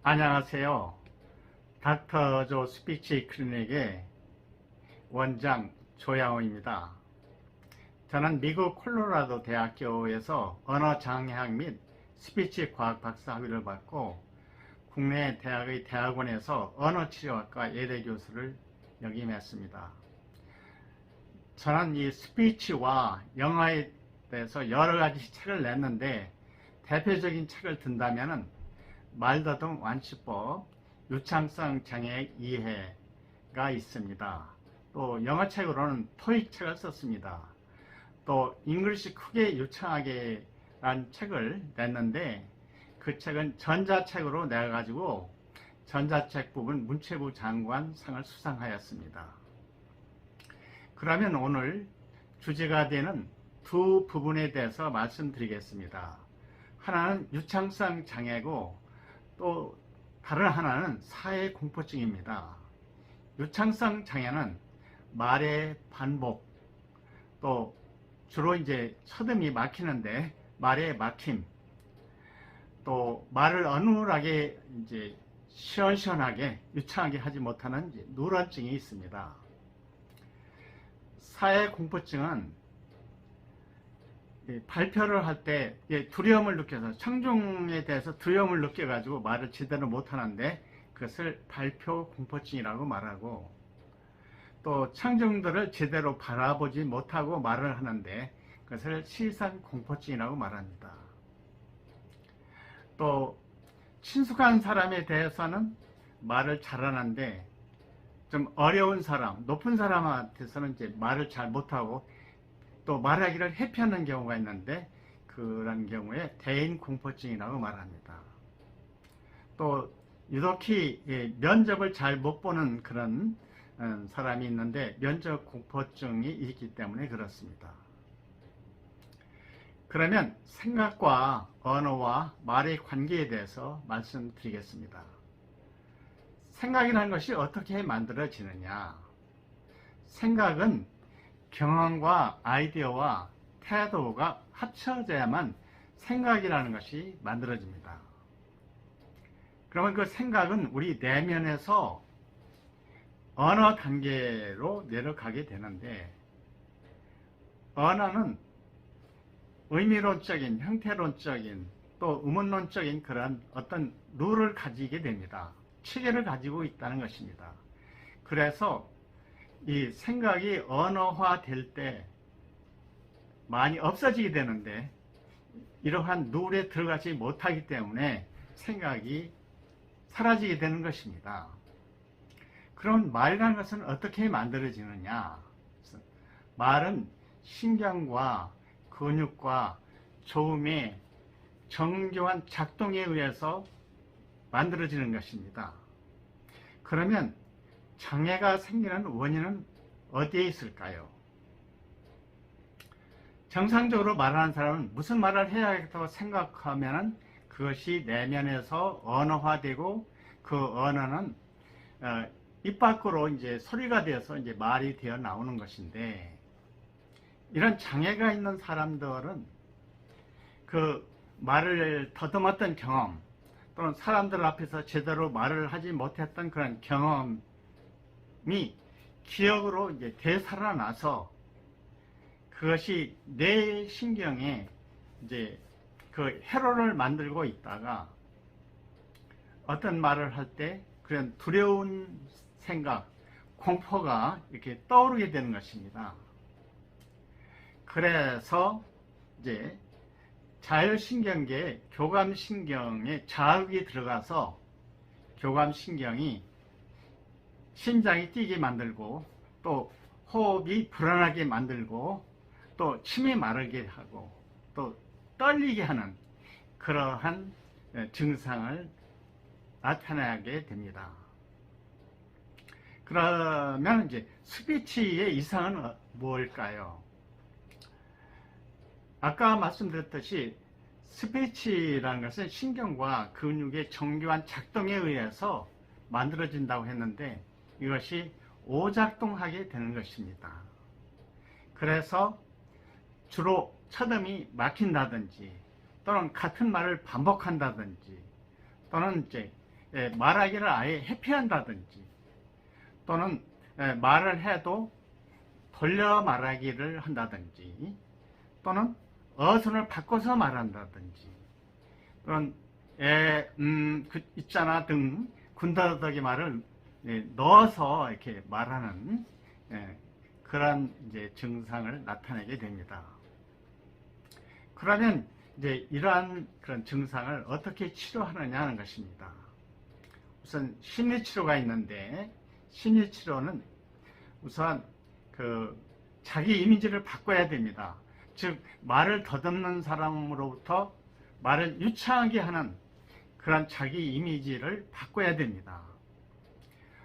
안녕하세요. 닥터조 스피치 클리닉의 원장 조양호입니다. 저는 미국 콜로라도 대학교에서 언어장애학 및 스피치 과학 박사 학위를 받고 국내 대학의 대학원에서 언어치료학과 예대교수를 역임했습니다. 저는 이 스피치와 영어에 대해서 여러 가지 책을 냈는데 대표적인 책을 든다면 말더듬 완치법, 유창성 장애 이해가 있습니다. 또 영어책으로는 토익 책을 썼습니다. 또 잉글리시 크게 유창하게 라는 책을 냈는데 그 책은 전자책으로 내가지고 전자책 부분 문체부 장관 상을 수상하였습니다. 그러면 오늘 주제가 되는 두 부분에 대해서 말씀드리겠습니다. 하나는 유창성 장애고 또 다른 하나는 사회공포증입니다. 유창성 장애는 말의 반복, 또 주로 이제 서듬이 막히는데 말의 막힘, 또 말을 어눌하게 이제 시원시원하게 유창하게 하지 못하는 누런증이 있습니다. 사회공포증은 발표를 할 때 두려움을 느껴서 청중에 대해서 두려움을 느껴가지고 말을 제대로 못하는데 그것을 발표 공포증이라고 말하고, 또 청중들을 제대로 바라보지 못하고 말을 하는데 그것을 시선 공포증이라고 말합니다. 또 친숙한 사람에 대해서는 말을 잘하는데 좀 어려운 사람, 높은 사람한테서는 이제 말을 잘 못하고 또 말하기를 회피하는 경우가 있는데 그런 경우에 대인 공포증이라고 말합니다. 또 유독히 면접을 잘 못 보는 그런 사람이 있는데 면접 공포증이 있기 때문에 그렇습니다. 그러면 생각과 언어와 말의 관계에 대해서 말씀드리겠습니다. 생각이라는 것이 어떻게 만들어지느냐? 생각은 경험과 아이디어와 태도가 합쳐져야만 생각이라는 것이 만들어집니다. 그러면 그 생각은 우리 내면에서 언어 단계로 내려가게 되는데, 언어는 의미론적인, 형태론적인, 또 의문론적인 그런 어떤 룰을 가지게 됩니다. 체계를 가지고 있다는 것입니다. 그래서 이 생각이 언어화 될 때 많이 없어지게 되는데 이러한 룰에 들어가지 못하기 때문에 생각이 사라지게 되는 것입니다. 그럼 말이라는 것은 어떻게 만들어지느냐? 말은 신경과 근육과 조음의 정교한 작동에 의해서 만들어지는 것입니다. 그러면 장애가 생기는 원인은 어디에 있을까요? 정상적으로 말하는 사람은 무슨 말을 해야겠다고 생각하면 그것이 내면에서 언어화되고 그 언어는 입 밖으로 이제 소리가 되어서 이제 말이 되어 나오는 것인데, 이런 장애가 있는 사람들은 그 말을 더듬었던 경험 또는 사람들 앞에서 제대로 말을 하지 못했던 그런 경험이 기억으로 이제 되살아나서 그것이 뇌 신경에 이제 그 회로를 만들고 있다가 어떤 말을 할 때 그런 두려운 생각, 공포가 이렇게 떠오르게 되는 것입니다. 그래서 이제 자율신경계의 교감신경에 자극이 들어가서 교감신경이 심장이 뛰게 만들고 또 호흡이 불안하게 만들고 또 침이 마르게 하고 또 떨리게 하는 그러한 증상을 나타나게 됩니다. 그러면 이제 스피치의 이상은 뭘까요? 아까 말씀드렸듯이 스피치라는 것은 신경과 근육의 정교한 작동에 의해서 만들어진다고 했는데 이것이 오작동하게 되는 것입니다. 그래서 주로 첫음이 막힌다든지 또는 같은 말을 반복한다든지 또는 이제 말하기를 아예 회피한다든지, 또는 말을 해도 돌려 말하기를 한다든지, 또는 어순을 바꿔서 말한다든지, 또는 있잖아 등 군더더기 말을 넣어서 이렇게 말하는 그런 이제 증상을 나타내게 됩니다. 그러면 이제 이러한 그런 증상을 어떻게 치료하느냐 하는 것입니다. 우선 심리치료가 있는데, 심리치료는 우선 그 자기 이미지를 바꿔야 됩니다. 즉 말을 더듬는 사람으로부터 말을 유창하게 하는 그런 자기 이미지를 바꿔야 됩니다.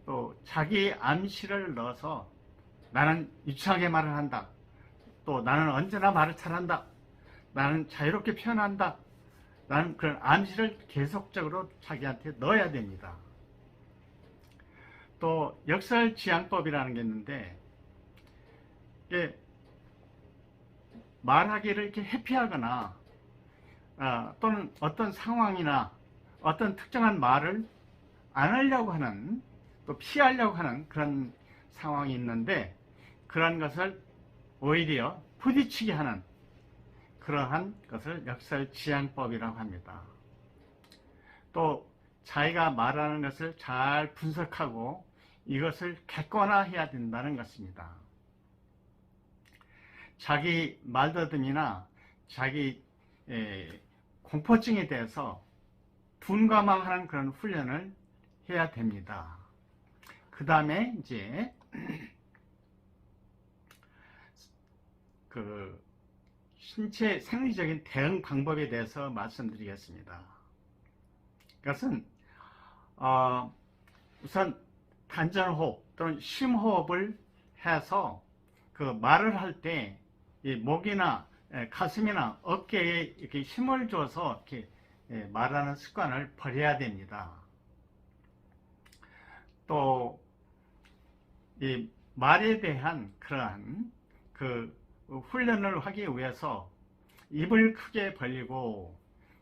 또 자기 암시를 넣어서 나는 유창하게 말을 한다, 또 나는 언제나 말을 잘한다, 나는 자유롭게 표현한다, 나는 그런 암시를 계속적으로 자기한테 넣어야 됩니다. 또 역설지향법이라는 게 있는데, 이게 말하기를 이렇게 회피하거나 또는 어떤 상황이나 어떤 특정한 말을 안 하려고 하는, 또 피하려고 하는 그런 상황이 있는데, 그런 것을 오히려 부딪히게 하는 그러한 것을 역설지향법이라고 합니다. 또 자기가 말하는 것을 잘 분석하고 이것을 객관화해야 된다는 것입니다. 자기 말더듬이나 자기 공포증에 대해서 둔감화하는 그런 훈련을 해야 됩니다. 그 다음에 이제 그 신체 생리적인 대응 방법에 대해서 말씀드리겠습니다. 그것은 우선 단전호흡 또는 심호흡을 해서 그 말을 할 때 이 목이나 가슴이나 어깨에 이렇게 힘을 줘서 이렇게 말하는 습관을 버려야 됩니다. 또 이 말에 대한 그러한 그 훈련을 하기 위해서 입을 크게 벌리고,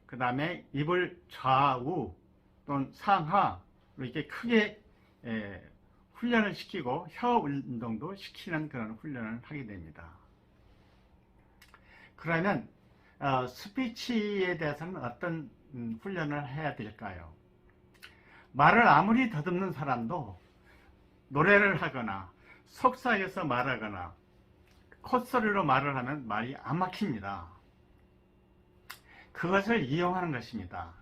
그 다음에 입을 좌우 또는 상하 이렇게 크게 훈련을 시키고 혀 운동도 시키는 그런 훈련을 하게 됩니다. 그러면 스피치에 대해서는 어떤 훈련을 해야 될까요? 말을 아무리 더듬는 사람도 노래를 하거나 속삭여서 말하거나 콧소리로 말을 하면 말이 안 막힙니다. 그것을 이용하는 것입니다.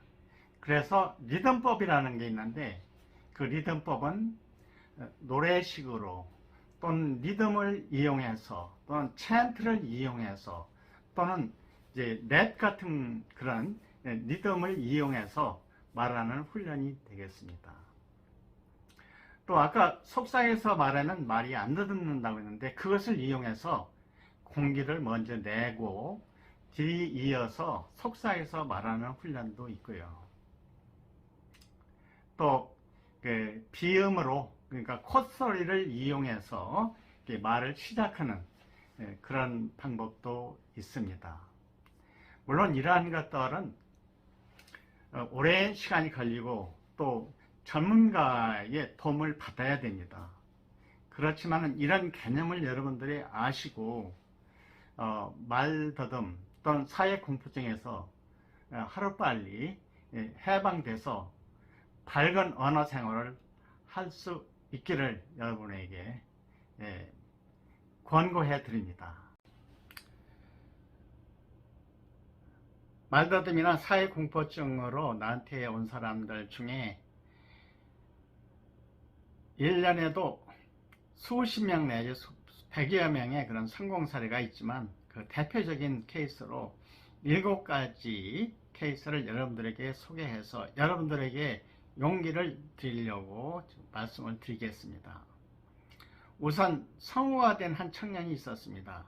그래서 리듬법이라는 게 있는데, 그 리듬법은 노래식으로 또는 리듬을 이용해서 또는 찬트를 이용해서 또는 이제 랩 같은 그런 리듬을 이용해서 말하는 훈련이 되겠습니다. 또 아까 속삭여서 말하면 말이 안 더듬는다고 했는데, 그것을 이용해서 공기를 먼저 내고 뒤이어서 속삭여서 말하는 훈련도 있고요. 또 비음으로, 그러니까 콧소리를 이용해서 말을 시작하는 그런 방법도 있습니다. 물론 이러한 것들은 오랜 시간이 걸리고 또 전문가의 도움을 받아야 됩니다. 그렇지만 이런 개념을 여러분들이 아시고 말더듬 또는 사회공포증에서 하루빨리 해방돼서 밝은 언어 생활을 할 수 있기를 여러분에게 권고해 드립니다. 말더듬이나 사회공포증으로 나한테 온 사람들 중에 1년에도 수십 명 내지 100여 명의 그런 성공 사례가 있지만, 그 대표적인 케이스로 7가지 케이스를 여러분들에게 소개해서 여러분들에게 용기를 드리려고 말씀을 드리겠습니다. 우선 성우가 된 한 청년이 있었습니다.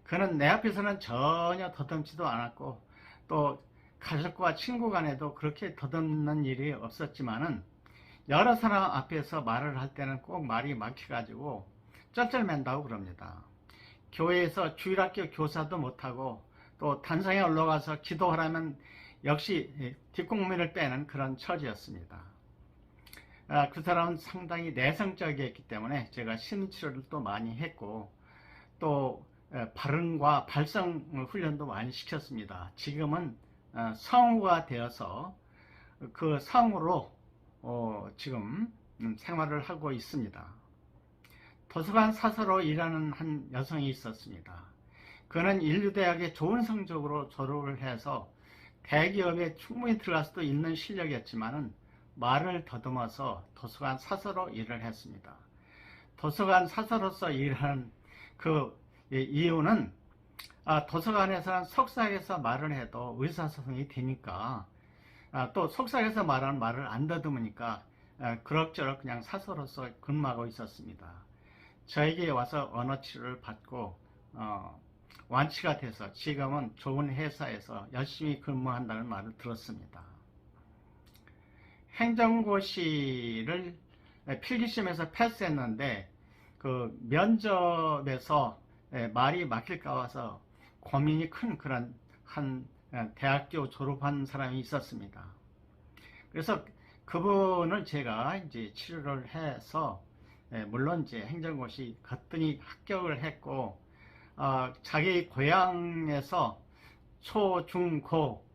그는 내 앞에서는 전혀 더듬지도 않았고 또 가족과 친구 간에도 그렇게 더듬는 일이 없었지만은, 여러 사람 앞에서 말을 할 때는 꼭 말이 막혀가지고 쩔쩔맨다고 그럽니다. 교회에서 주일학교 교사도 못하고 또 단상에 올라가서 기도하라면 역시 뒷공문을 빼는 그런 처지였습니다. 그 사람은 상당히 내성적이었기 때문에 제가 심리치료를 또 많이 했고 또 발음과 발성 훈련도 많이 시켰습니다. 지금은 성우가 되어서 그 성우로 지금 생활을 하고 있습니다. 도서관 사서로 일하는 한 여성이 있었습니다. 그는 인류대학에 좋은 성적으로 졸업을 해서 대기업에 충분히 들어갈 수도 있는 실력이었지만은 말을 더듬어서 도서관 사서로 일을 했습니다. 도서관 사서로서 일하는 그 이유는 도서관에서는 속삭여서 말을 해도 의사소통이 되니까 또 속삭여서 말하는 말을 안 더듬으니까 그럭저럭 그냥 사서로서 근무하고 있었습니다. 저에게 와서 언어 치료를 받고 완치가 돼서 지금은 좋은 회사에서 열심히 근무한다는 말을 들었습니다. 행정고시를 필기시험에서 패스했는데 그 면접에서 말이 막힐까 봐서 고민이 큰 그런 한 대학교 졸업한 사람이 있었습니다. 그래서 그분을 제가 이제 치료를 해서 물론 이제 행정고시 갔더니 합격을 했고 자기 고향에서 초, 중, 고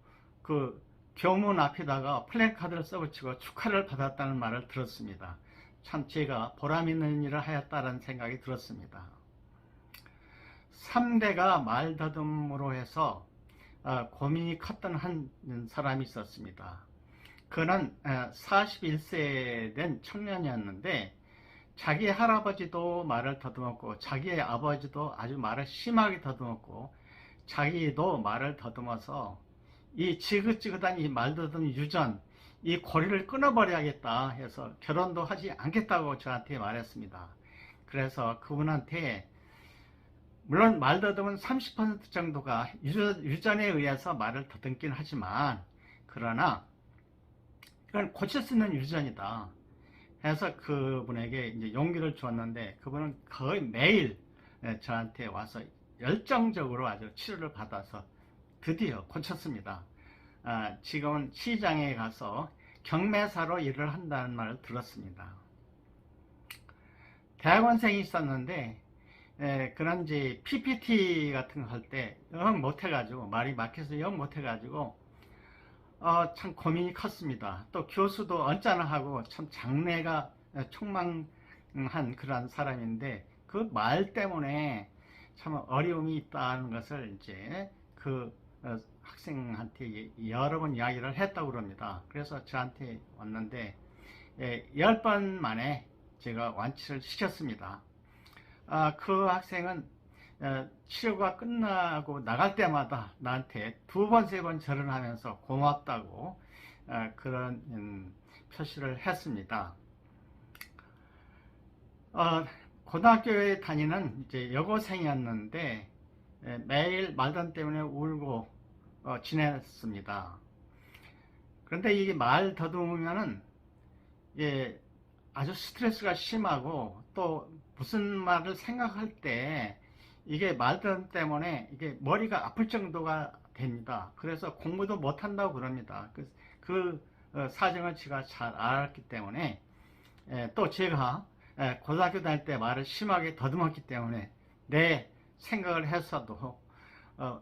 그 교문 앞에다가 플래카드를 써붙이고 축하를 받았다는 말을 들었습니다. 참 제가 보람 있는 일을 하였다는 생각이 들었습니다. 3대가 말더듬으로 해서 고민이 컸던 한 사람이 있었습니다. 그는 41세 된 청년이었는데 자기 할아버지도 말을 더듬었고 자기의 아버지도 아주 말을 심하게 더듬었고 자기도 말을 더듬어서 이 지긋지긋한 이 말더듬 유전 이 고리를 끊어버려야겠다 해서 결혼도 하지 않겠다고 저한테 말했습니다. 그래서 그분한테 물론 말더듬은 30% 정도가 유전에 의해서 말을 더듬긴 하지만 그러나 그건 고칠 수 있는 유전이다 해서 그분에게 이제 용기를 주었는데 그분은 거의 매일 저한테 와서 열정적으로 아주 치료를 받아서 드디어 고쳤습니다. 지금은 시장에 가서 경매사로 일을 한다는 말을 들었습니다. 대학원생이 있었는데 그런 이제 PPT 같은 거 할 때 영 못해가지고 말이 막혀서 영 못해가지고 참 고민이 컸습니다. 또 교수도 언짢아하고 참 장래가 촉망한 그런 사람인데 그 말 때문에 참 어려움이 있다는 것을 이제 그 학생한테 여러 번 이야기를 했다고 그럽니다. 그래서 저한테 왔는데 10번 만에 제가 완치를 시켰습니다. 그 학생은 치료가 끝나고 나갈 때마다 나한테 2번, 3번 절을 하면서 고맙다고 그런 표시를 했습니다. 고등학교에 다니는 이제 여고생이었는데 매일 말단 때문에 울고 지냈습니다. 그런데 이게 말 더듬으면은 아주 스트레스가 심하고 또 무슨 말을 생각할 때 이게 말들 때문에 이게 머리가 아플 정도가 됩니다. 그래서 공부도 못한다고 그럽니다. 그 사정을 제가 잘 알았기 때문에 또 제가 고등학교 다닐 때 말을 심하게 더듬었기 때문에 내 생각을 해서도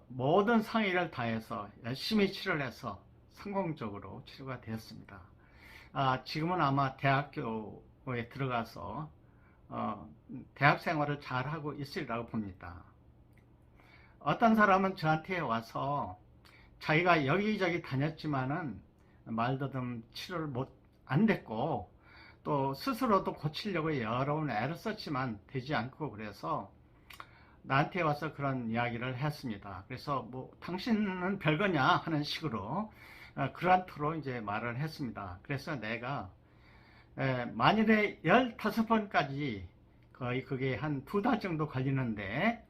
모든 상의를 다해서 열심히 치료를 해서 성공적으로 치료가 되었습니다. 지금은 아마 대학교에 들어가서 대학 생활을 잘 하고 있으리라고 봅니다. 어떤 사람은 저한테 와서 자기가 여기저기 다녔지만은 말더듬 치료를 안 됐고 또 스스로도 고치려고 여러 번 애를 썼지만 되지 않고 그래서 나한테 와서 그런 이야기를 했습니다. 그래서 뭐 당신은 별거냐 하는 식으로 그러한 투로 이제 말을 했습니다. 그래서 내가 만일에 15번까지 거의 그게 한 2달 정도 걸리는데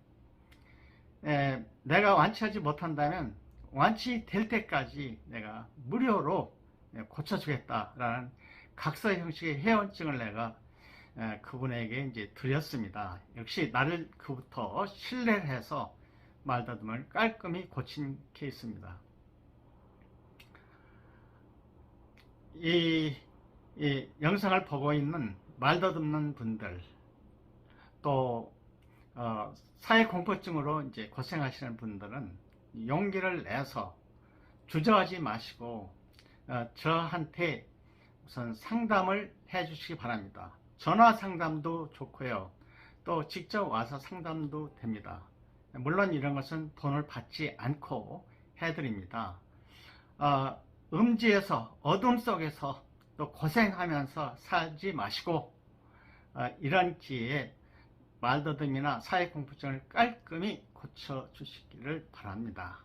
내가 완치하지 못한다면 완치될 때까지 내가 무료로 고쳐주겠다라는 각서 형식의 회원증을 내가 그분에게 이제 드렸습니다. 역시 나를 그부터 신뢰를 해서 말더듬을 깔끔히 고친 케이스입니다. 이 이 영상을 보고 있는 말더듬는 분들, 또 사회 공포증으로 이제 고생하시는 분들은 용기를 내서 주저하지 마시고 저한테 우선 상담을 해 주시기 바랍니다. 전화 상담도 좋고요. 또 직접 와서 상담도 됩니다. 물론 이런 것은 돈을 받지 않고 해드립니다. 음지에서 어둠 속에서 또 고생하면서 살지 마시고 이런 기회에 말더듬이나 사회공포증을 깔끔히 고쳐주시기를 바랍니다.